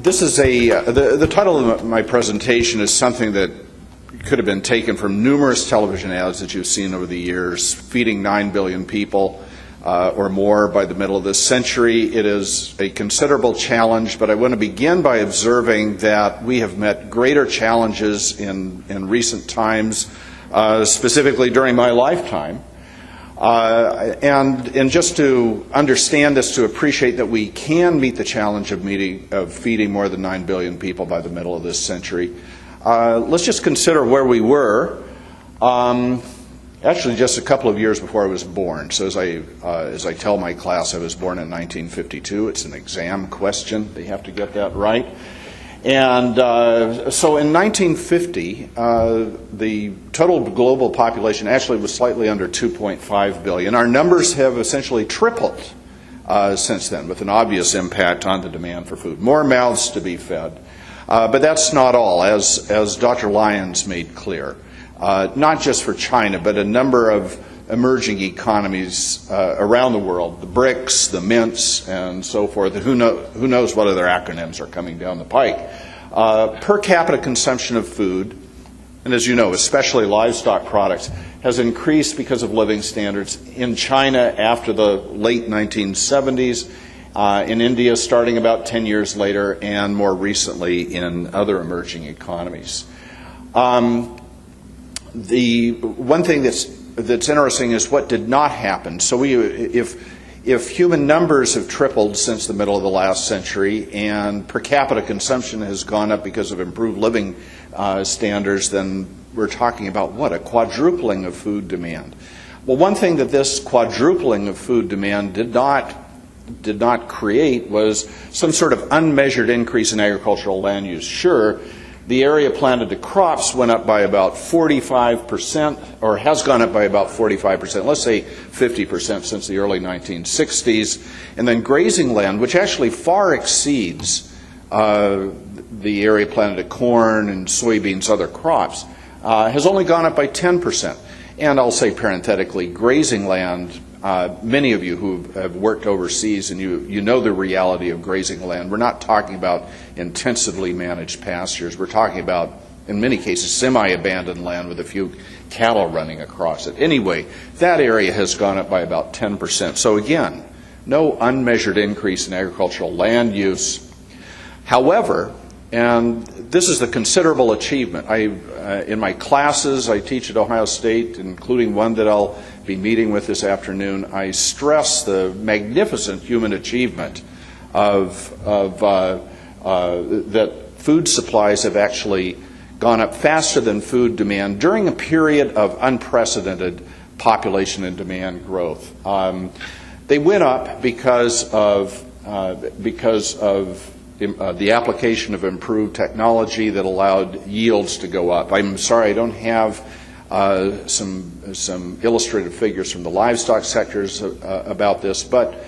This is the title of my presentation is something that could have been taken from numerous television ads that you've seen over the years, feeding 9 billion people or more by the middle of this century. It is a considerable challenge, but I want to begin by observing that we have met greater challenges in recent times, specifically during my lifetime. And just to understand this, to appreciate that we can meet the challenge of feeding more than 9 billion people by the middle of this century, let's just consider where we were. Actually, just a couple of years before I was born. So as I tell my class, I was born in 1952. It's an exam question. They have to get that right. And so in 1950, the total global population actually was slightly under 2.5 billion. Our numbers have essentially tripled since then, with an obvious impact on the demand for food. More mouths to be fed. But that's not all, as Dr. Lyons made clear. Not just for China, but a number of emerging economies around the world, the BRICS, the MINTs, and so forth. Who knows what other acronyms are coming down the pike. Per capita consumption of food, and as you know, especially livestock products, has increased because of living standards in China after the late 1970s, in India starting about 10 years later, and more recently in other emerging economies. The one thing that's interesting is what did not happen. So if human numbers have tripled since the middle of the last century and per capita consumption has gone up because of improved living standards, then we're talking about what? A quadrupling of food demand. Well, one thing that this quadrupling of food demand did not create was some sort of unmeasured increase in agricultural land use. Sure, the area planted to crops went up by about 45%, or has gone up by about 45%, let's say 50% since the early 1960s. And then grazing land, which actually far exceeds the area planted to corn and soybeans, other crops, has only gone up by 10%. And I'll say parenthetically, grazing land, many of you who have worked overseas and you know the reality of grazing land. We're not talking about intensively managed pastures. We're talking about, in many cases, semi-abandoned land with a few cattle running across it. Anyway, that area has gone up by about 10%. So again, no unmeasured increase in agricultural land use. However, and this is the considerable achievement. In my classes I teach at Ohio State, including one that I'll be meeting with this afternoon, I stress the magnificent human achievement that food supplies have actually gone up faster than food demand during a period of unprecedented population and demand growth. They went up because of the application of improved technology that allowed yields to go up. I'm sorry, I don't have some illustrative figures from the livestock sectors about this, but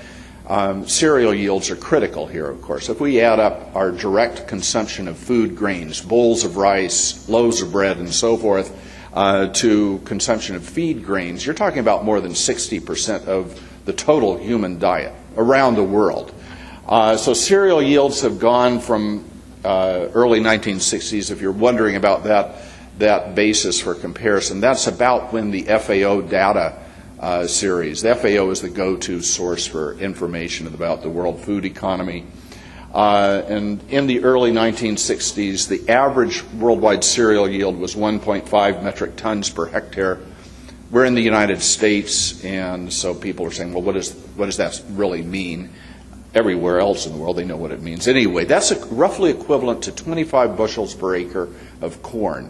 cereal yields are critical here, of course. If we add up our direct consumption of food grains, bowls of rice, loaves of bread, and so forth, to consumption of feed grains, you're talking about more than 60% of the total human diet around the world. So cereal yields have gone from early 1960s, if you're wondering about that basis for comparison. That's about when the FAO data series. The FAO is the go-to source for information about the world food economy. And in the early 1960s, the average worldwide cereal yield was 1.5 metric tons per hectare. We're in the United States, and so people are saying, well, what does that really mean? Everywhere else in the world, they know what it means. Anyway, that's roughly equivalent to 25 bushels per acre of corn,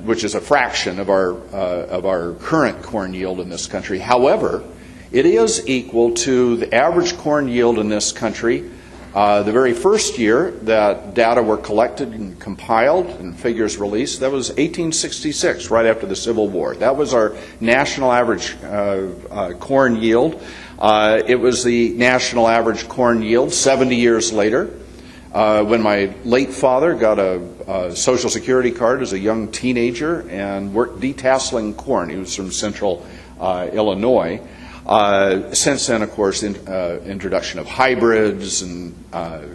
which is a fraction of our current corn yield in this country. However, it is equal to the average corn yield in this country the very first year that data were collected and compiled and figures released. That was 1866, right after the Civil War. That was our national average corn yield. It was the national average corn yield 70 years later, when my late father got a Social Security card as a young teenager and worked detasseling corn. He was from central Illinois. Since then, of course, introduction of hybrids and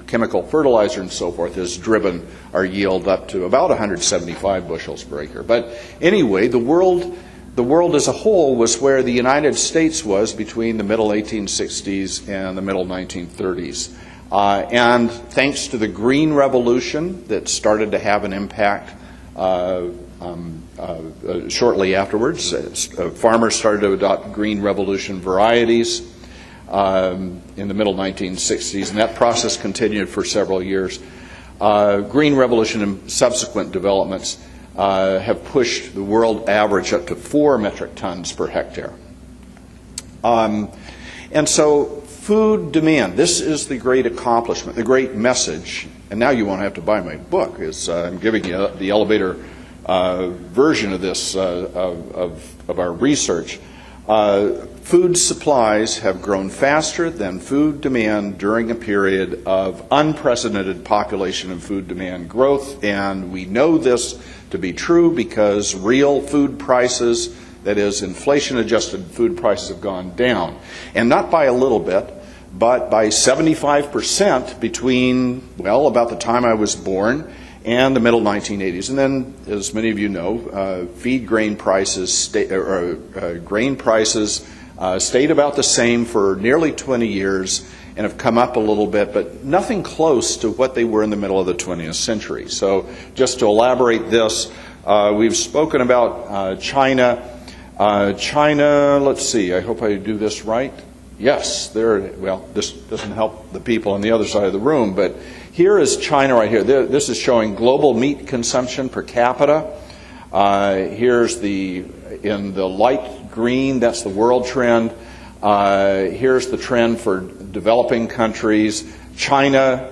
chemical fertilizer and so forth has driven our yield up to about 175 bushels per acre. But anyway, the world as a whole was where the United States was between the middle 1860s and the middle 1930s. And thanks to the Green Revolution that started to have an impact shortly afterwards, farmers started to adopt Green Revolution varieties in the middle 1960s, and that process continued for several years. Green Revolution and subsequent developments have pushed the world average up to 4 metric tons per hectare. And so food demand, this is the great accomplishment, the great message, and now you won't have to buy my book, is I'm giving you the elevator version of this, of our research. Food supplies have grown faster than food demand during a period of unprecedented population and food demand growth, and we know this to be true because real food prices, that is, inflation-adjusted food prices, have gone down. And not by a little bit, but by 75% between, well, about the time I was born and the middle 1980s. And then, as many of you know, feed grain prices, stayed about the same for nearly 20 years and have come up a little bit, but nothing close to what they were in the middle of the 20th century. So just to elaborate this, we've spoken about China. China, let's see, I hope I do this right. Yes, well, this doesn't help the people on the other side of the room, but here is China right here. This is showing global meat consumption per capita. Here's in the light green, that's the world trend. Here's the trend for developing countries. China,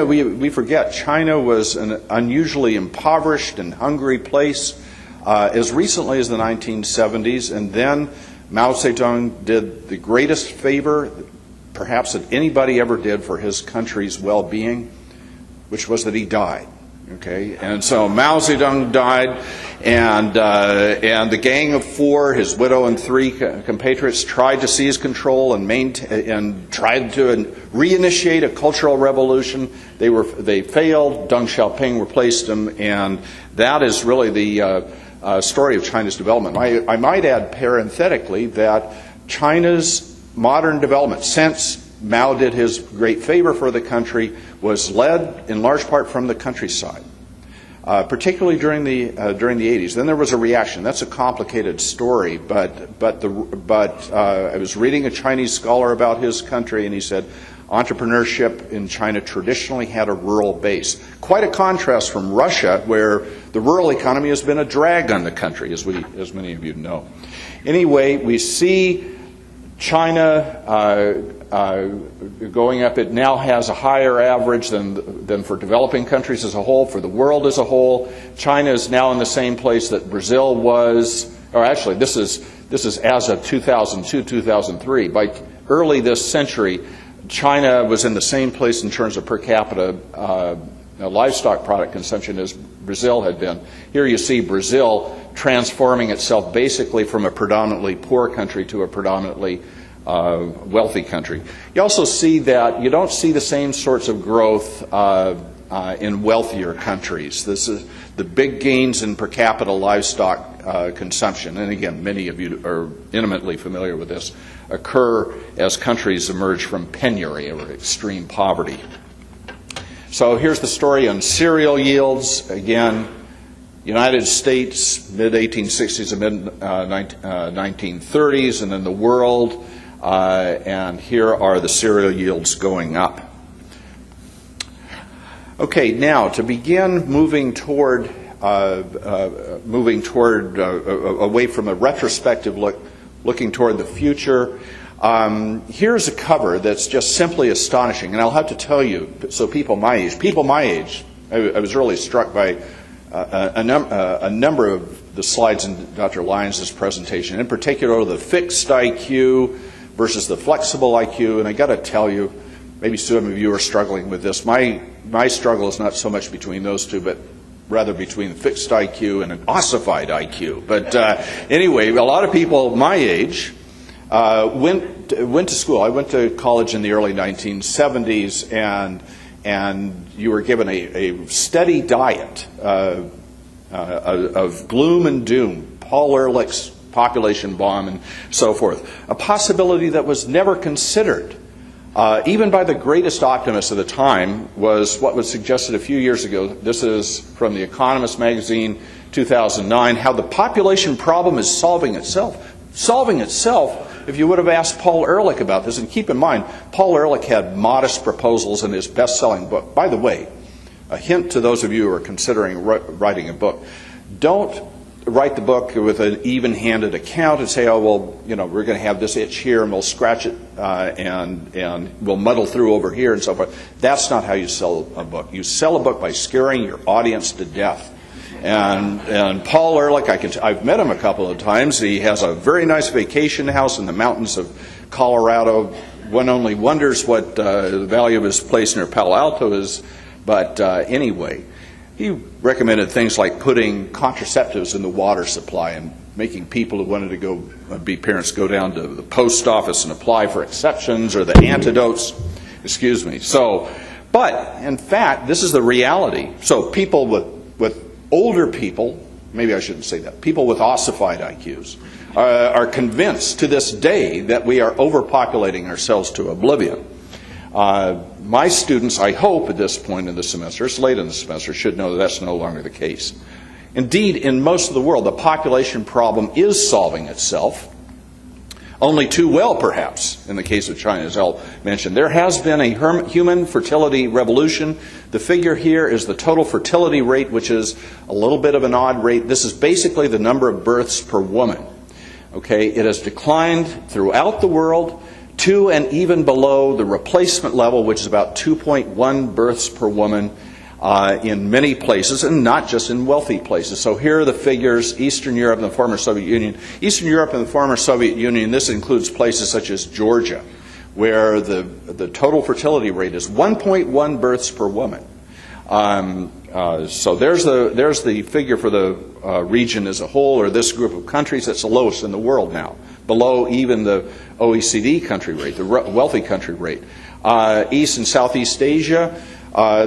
we forget, China was an unusually impoverished and hungry place as recently as the 1970s, and then Mao Zedong did the greatest favor perhaps that anybody ever did for his country's well-being, which was that he died. Okay, and so Mao Zedong died, and the Gang of Four, his widow and 3 compatriots, tried to seize control and tried to reinitiate a cultural revolution. They failed. Deng Xiaoping replaced him, and that is really the story of China's development. I might add parenthetically that China's modern development, since Mao did his great favor for the country, was led in large part from the countryside, particularly during the 80s. Then there was a reaction. That's a complicated story, but I was reading a Chinese scholar about his country, and he said entrepreneurship in China traditionally had a rural base. Quite a contrast from Russia, where the rural economy has been a drag on the country, as many of you know. Anyway, we see China going up. It now has a higher average than for developing countries as a whole, for the world as a whole. China is now in the same place that Brazil was, or actually this is as of 2002, 2003. By early this century, China was in the same place in terms of per capita livestock product consumption as Brazil had been. Here you see Brazil transforming itself basically from a predominantly poor country to a predominantly wealthy country. You also see that you don't see the same sorts of growth in wealthier countries. This is the big gains in per capita livestock consumption, and again, many of you are intimately familiar with this, occur as countries emerge from penury or extreme poverty. So here's the story on cereal yields. Again, United States, mid-1860s and mid-1930s, and then the world. And here are the cereal yields going up. Okay, now to begin moving toward away from a retrospective look, looking toward the future. Here's a cover that's just simply astonishing, and I'll have to tell you, so people my age, I was really struck by a number of the slides in Dr. Lyons' presentation, in particular the fixed IQ versus the flexible IQ, and I got to tell you, maybe some of you are struggling with this. My struggle is not so much between those two, but rather between the fixed IQ and an ossified IQ. But anyway, a lot of people my age Went to school. I went to college in the early 1970s, and you were given a steady diet of gloom and doom, Paul Ehrlich's population bomb and so forth, a possibility that was never considered, even by the greatest optimists of the time, was what was suggested a few years ago. This is from The Economist magazine, 2009, how the population problem is solving itself. Solving itself, if you would have asked Paul Ehrlich about this, and keep in mind, Paul Ehrlich had modest proposals in his best-selling book. By the way, a hint to those of you who are considering writing a book, don't write the book with an even-handed account and say, oh, well, you know, we're going to have this itch here and we'll scratch it and we'll muddle through over here and so forth. That's not how you sell a book. You sell a book by scaring your audience to death. And Paul Ehrlich, I've met him a couple of times. He has a very nice vacation house in the mountains of Colorado. One only wonders what the value of his place near Palo Alto is. But anyway, he recommended things like putting contraceptives in the water supply and making people who wanted to go be parents go down to the post office and apply for exceptions or the antidotes. Excuse me. But in fact, this is the reality. So people with older people, maybe I shouldn't say that, people with ossified IQs are convinced to this day that we are overpopulating ourselves to oblivion. My students, I hope at this point in the semester, it's late in the semester, should know that that's no longer the case. Indeed, in most of the world, the population problem is solving itself, only too well perhaps in the case of China, as I'll mention. There has been a human fertility revolution. The figure here is the total fertility rate, which is a little bit of an odd rate. This is basically the number of births per woman. Okay, it has declined throughout the world to and even below the replacement level, which is about 2.1 births per woman in many places, and not just in wealthy places. So here are the figures: Eastern Europe and the former Soviet Union. Eastern Europe and the former Soviet Union, this includes places such as Georgia, where the total fertility rate is 1.1 births per woman. So there's the figure for the region as a whole, or this group of countries. That's the lowest in the world now, below even the OECD country rate, the wealthy country rate. East and Southeast Asia,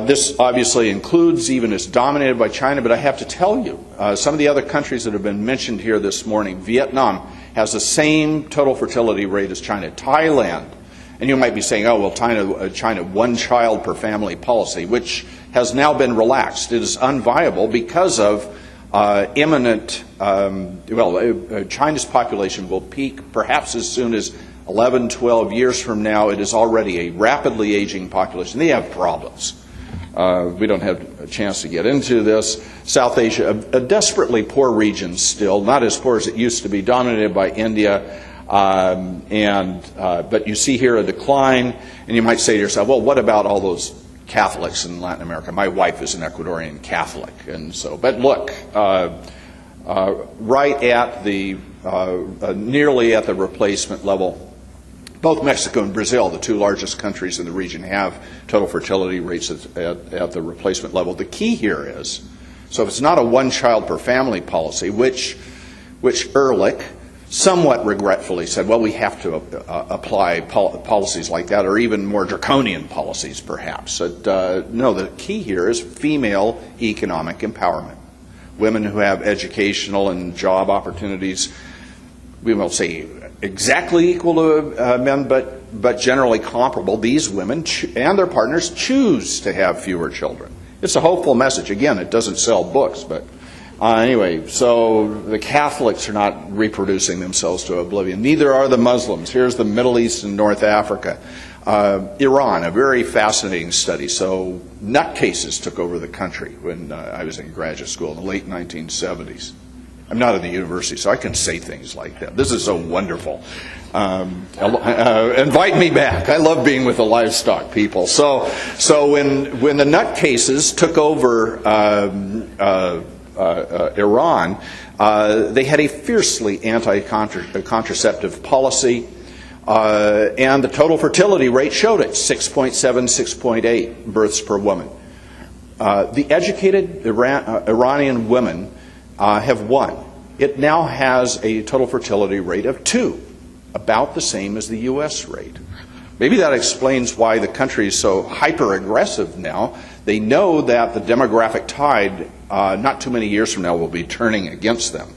this obviously includes, even is dominated by China, but I have to tell you, some of the other countries that have been mentioned here this morning, Vietnam has the same total fertility rate as China. Thailand, and you might be saying, oh, well, China one child per family policy, which has now been relaxed. It is unviable because of imminent, China's population will peak perhaps as soon as 11, 12 years from now. It is already a rapidly aging population. They have problems. We don't have a chance to get into this. South Asia, a desperately poor region still, not as poor as it used to be, dominated by India. But you see here a decline, and you might say to yourself, well, what about all those Catholics in Latin America? My wife is an Ecuadorian Catholic, and so. But look, right at the nearly at the replacement level. Both Mexico and Brazil, the two largest countries in the region, have total fertility rates at the replacement level. The key here is, so if it's not a one-child per family policy, which Ehrlich somewhat regretfully said, well, we have to apply policies like that, or even more draconian policies, perhaps. No, the key here is female economic empowerment. Women who have educational and job opportunities, we won't say exactly equal to men, but generally comparable. These women and their partners choose to have fewer children. It's a hopeful message. Again, it doesn't sell books, but anyway, so the Catholics are not reproducing themselves to oblivion. Neither are the Muslims. Here's the Middle East and North Africa. Iran, a very fascinating study. So nutcases took over the country when I was in graduate school in the late 1970s. I'm not at the university, so I can say things like that. This is so wonderful. Invite me back. I love being with the livestock people. So when the nutcases took over Iran, they had a fiercely anti-contraceptive policy, and the total fertility rate showed it, 6.7, 6.8 births per woman. The educated Iranian women have won. It now has a total fertility rate of 2. about the same as the U.S. rate. Maybe that explains why the country is so hyper-aggressive now. They know that the demographic tide, not too many years from now, will be turning against them.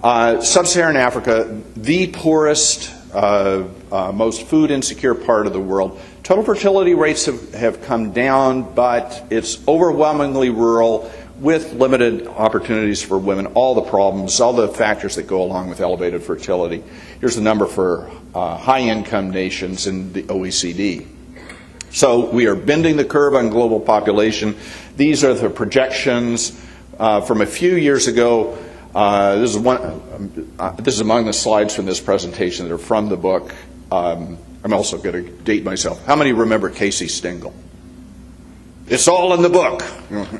Sub-Saharan Africa, the poorest, most food insecure part of the world. Total fertility rates have come down, but it's overwhelmingly rural with limited opportunities for women, all the problems, all the factors that go along with elevated fertility. Here's the number for high-income nations in the OECD. So we are bending the curve on global population. These are the projections from a few years ago. This is among the slides from this presentation that are from the book. I'm also going to date myself. How many remember Casey Stengel? It's all in the book.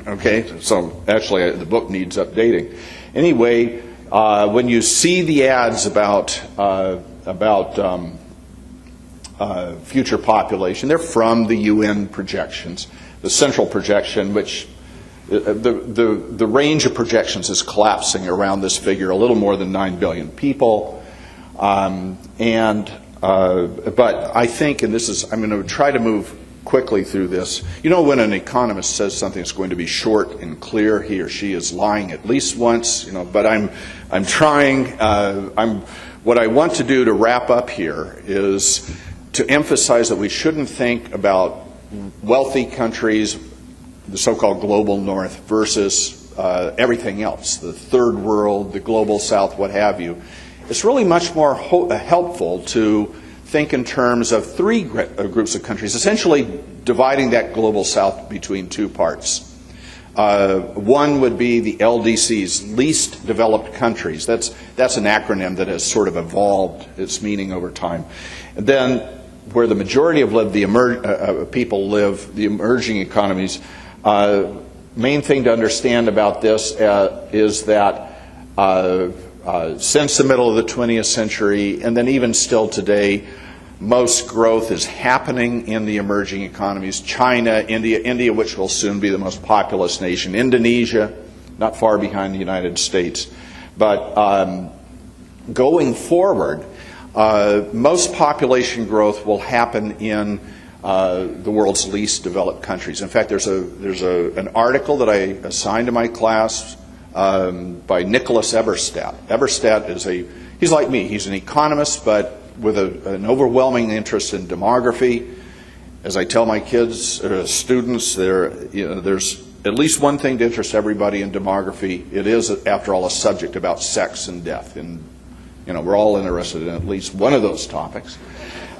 Okay, so actually the book needs updating. Anyway, when you see the ads about future population, they're from the UN projections. The central projection, which the range of projections is collapsing around this figure, a little more than 9 billion people. But I think, and I'm going to try to move quickly through this. You know, when an economist says something is going to be short and clear, he or she is lying at least once. You know, but I'm trying. What I want to do to wrap up here is to emphasize that we shouldn't think about wealthy countries, the so-called global north, versus everything else, the third world, the global south, what have you. It's really much more helpful to think in terms of three groups of countries, essentially dividing that global south between two parts. One would be the LDCs, least developed countries. That's an acronym that has sort of evolved its meaning over time. And then where the majority of people live, the emerging economies, main thing to understand about this is that since the middle of the 20th century, and then even still today, most growth is happening in the emerging economies. China, India, which will soon be the most populous nation, Indonesia, not far behind the United States. But going forward, most population growth will happen in the world's least developed countries. In fact, there's an article that I assigned to my class by Nicholas Eberstadt. Eberstadt he's like me. He's an economist, but with an overwhelming interest in demography. As I tell my kids, students, there's at least one thing to interest everybody in demography. It is, after all, a subject about sex and death, and we're all interested in at least one of those topics.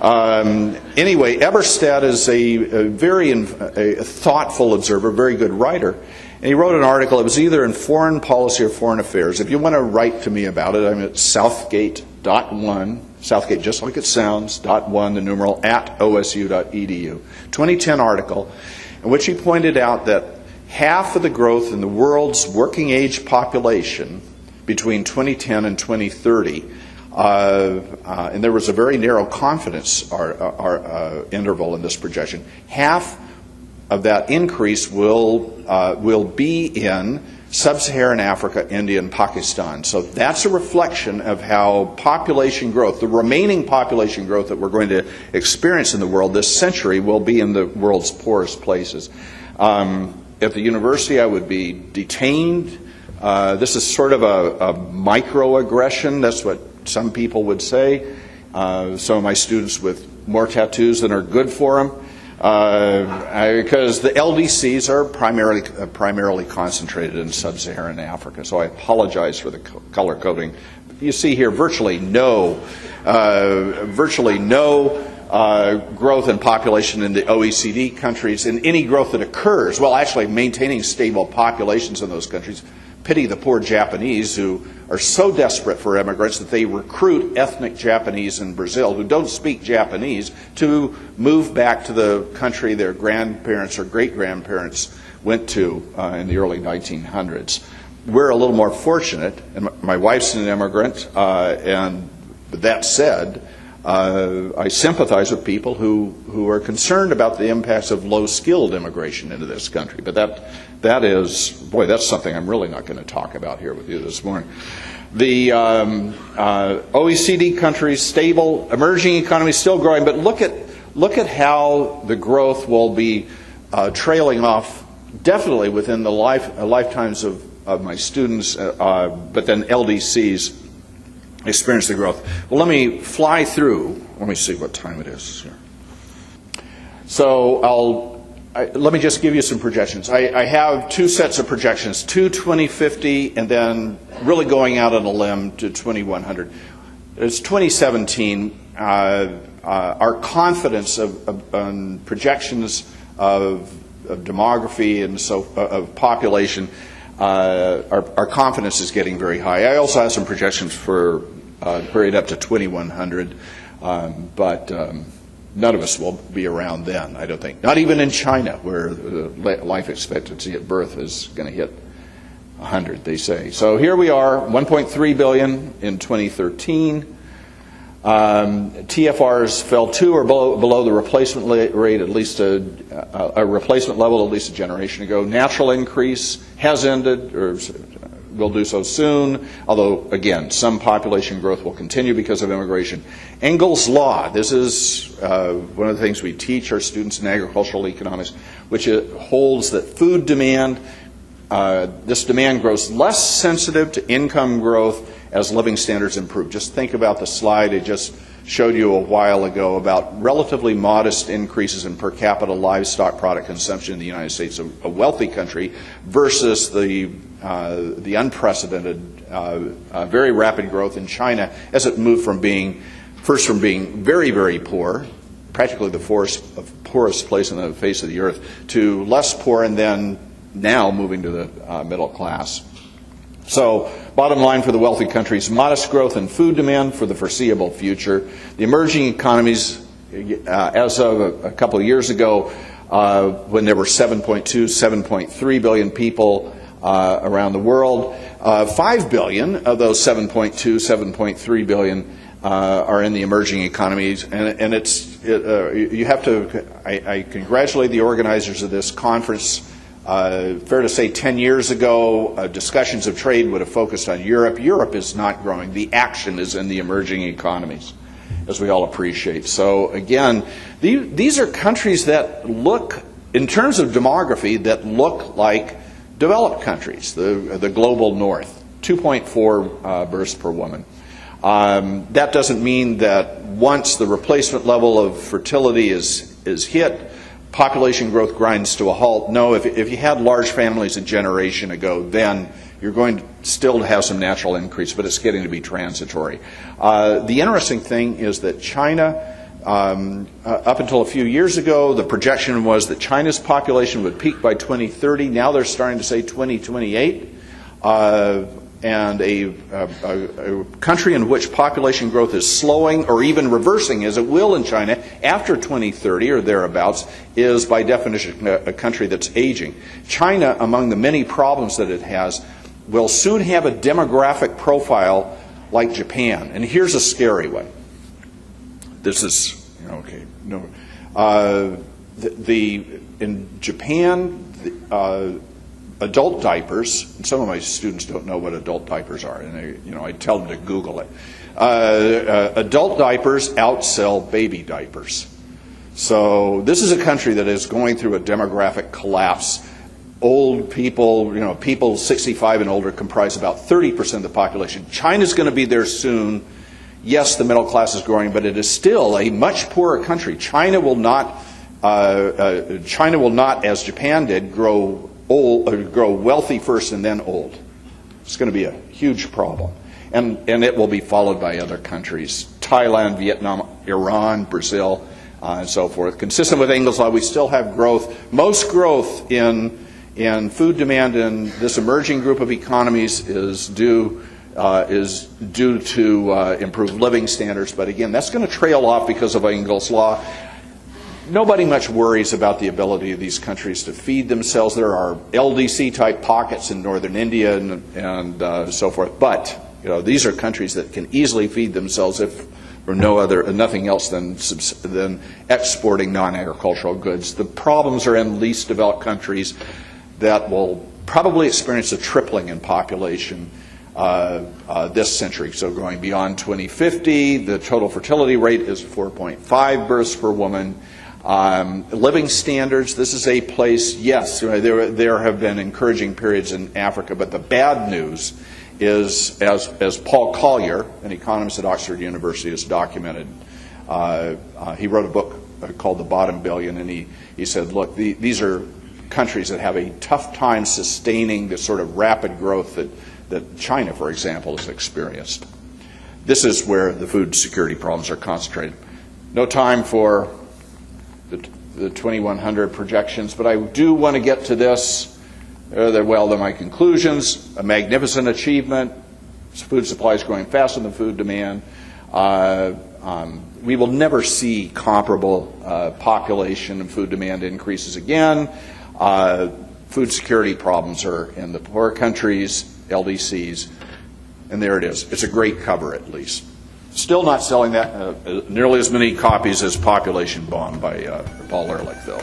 Anyway, Eberstadt is a very thoughtful observer, very good writer. And he wrote an article. It was either in Foreign Policy or Foreign Affairs. If you want to write to me about it, I'm at Southgate.1, Southgate just like it sounds, .1, the numeral, at osu.edu. 2010 article in which he pointed out that half of the growth in the world's working age population between 2010 and 2030, and there was a very narrow confidence interval in this projection, half of that increase will be in Sub-Saharan Africa, India, and Pakistan. So that's a reflection of how population growth, the remaining population growth that we're going to experience in the world this century, will be in the world's poorest places. At the university, I would be detained. This is sort of a microaggression. That's what some people would say. Some of my students with more tattoos than are good for them. Because the LDCs are primarily concentrated in Sub-Saharan Africa, so I apologize for the color coding. You see here virtually no growth in population in the OECD countries, and any growth that occurs, well, actually maintaining stable populations in those countries. Pity the poor Japanese who are so desperate for immigrants that they recruit ethnic Japanese in Brazil who don't speak Japanese to move back to the country their grandparents or great-grandparents went to in the early 1900s. We're a little more fortunate, and my wife's an immigrant, and that said, I sympathize with people who are concerned about the impacts of low-skilled immigration into this country. But that's something I'm really not going to talk about here with you this morning. The OECD countries, stable, emerging economies still growing, but look at how the growth will be trailing off definitely within the lifetimes of my students, but then LDCs experience the growth. Well, let me fly through. Let me see what time it is here. So let me just give you some projections. I have two sets of projections, to 2050 and then really going out on a limb to 2100. It's 2017. Our confidence on projections of demography and of population, our confidence is getting very high. I also have some projections for the period up to 2100, but none of us will be around then, I don't think. Not even in China, where the life expectancy at birth is going to hit 100, they say. So here we are, 1.3 billion in 2013. TFRs fell to or below the replacement rate, at least a replacement level at least a generation ago. Natural increase has ended, or will do so soon, although, again, some population growth will continue because of immigration. Engel's law, this is one of the things we teach our students in agricultural economics, which holds that food demand, this demand grows less sensitive to income growth as living standards improve. Just think about the slide I just showed you a while ago about relatively modest increases in per capita livestock product consumption in the United States, a wealthy country, versus the unprecedented, very rapid growth in China as it moved from being very, very poor, practically the poorest place on the face of the earth, to less poor, and then now moving to the middle class. So, bottom line for the wealthy countries, modest growth in food demand for the foreseeable future. The emerging economies, as of a couple of years ago, when there were 7.3 billion people around the world, 5 billion of those 7.3 billion are in the emerging economies, and you have to. I congratulate the organizers of this conference. Fair to say 10 years ago, discussions of trade would have focused on Europe. Europe is not growing. The action is in the emerging economies, as we all appreciate. So again, these are countries that look, in terms of demography, that look like developed countries, the global north, 2.4 births per woman. That doesn't mean that once the replacement level of fertility is hit, population growth grinds to a halt. No, if you had large families a generation ago, then you're going to still have some natural increase, but it's getting to be transitory. The interesting thing is that China, up until a few years ago, the projection was that China's population would peak by 2030. Now they're starting to say 2028. And a country in which population growth is slowing or even reversing, as it will in China after 2030 or thereabouts, is by definition a country that's aging. China, among the many problems that it has, will soon have a demographic profile like Japan. And here's a scary one. This is, okay, no. In Japan, adult diapers, and some of my students don't know what adult diapers are, and I tell them to Google it. Adult diapers outsell baby diapers. So this is a country that is going through a demographic collapse. Old people, people 65 and older comprise about 30% of the population. China's going to be there soon. Yes, the middle class is growing, but it is still a much poorer country. China will not, as Japan did, grow wealthy first and then old. It's going to be a huge problem. And it will be followed by other countries, Thailand, Vietnam, Iran, Brazil, and so forth. Consistent with Engel's law, we still have growth. Most growth in food demand in this emerging group of economies is due to improved living standards. But again, that's going to trail off because of Engel's law. Nobody much worries about the ability of these countries to feed themselves. There are LDC-type pockets in northern India and so forth. But these are countries that can easily feed themselves if for nothing else than exporting non-agricultural goods. The problems are in least developed countries that will probably experience a tripling in population this century. So going beyond 2050, the total fertility rate is 4.5 births per woman. Living standards, this is a place, yes, there have been encouraging periods in Africa, but the bad news is, as Paul Collier, an economist at Oxford University, has documented, he wrote a book called The Bottom Billion, and he said, look, these are countries that have a tough time sustaining the sort of rapid growth that China, for example, has experienced. This is where the food security problems are concentrated. No time for the 2100 projections, but I do want to get to this. They're my conclusions. A magnificent achievement. Food supply is growing faster than food demand. We will never see comparable population and food demand increases again. Food security problems are in the poor countries, LDCs, and there it is. It's a great cover, at least. Still not selling that nearly as many copies as Population Bomb by Paul Ehrlich, though.